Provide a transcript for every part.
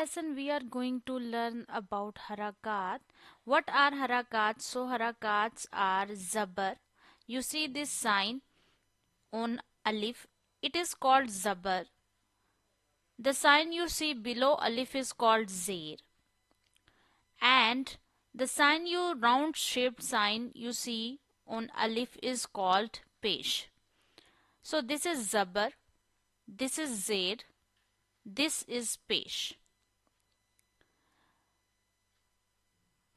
lesson we are going to learn about harakat. What are harakats? So harakats are zabar. You see this sign on alif. It is called zabar. The sign you see below alif is called zair. And the sign you round shaped sign you see on alif is called Paish. So this is zabar. This is zair. This is Paish.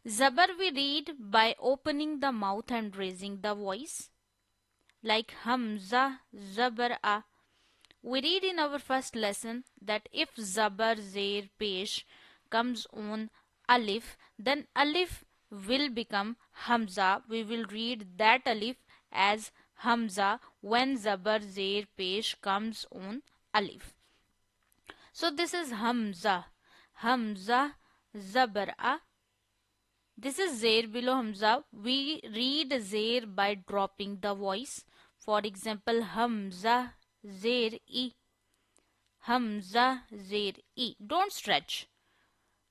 Zabar we read by opening the mouth and raising the voice, like Hamza, Zabar, A. We read in our first lesson that if Zabar, Zair, Pesh comes on Alif, then Alif will become Hamza. We will read that Alif as Hamza when Zabar, Zair, Pesh comes on Alif. So this is Hamza, Hamza, Zabar, A. This is Zair below Hamza. We read Zair by dropping the voice. For example, Hamza, Zair, E. Hamza, Zair, E. Don't stretch.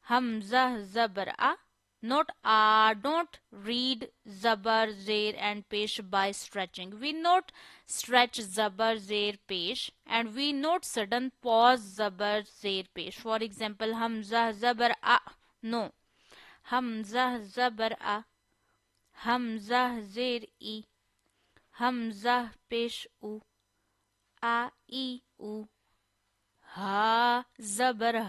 Hamza, Zabar, A. Not A. Don't read Zabar, Zair and Pesh by stretching. We not stretch Zabar, Zair, Pesh. And we not sudden pause Zabar, Zair, Pesh. For example, Hamza, Zabar, A. No. Hamza zabar a, Hamza zir i, Hamza pesh u, a I u, ha zabar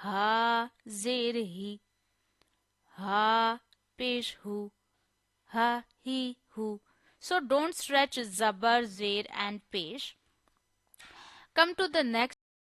ha zir hi, ha pesh hu, ha hi hu. So don't stretch zabar, zir and pesh. Come to the next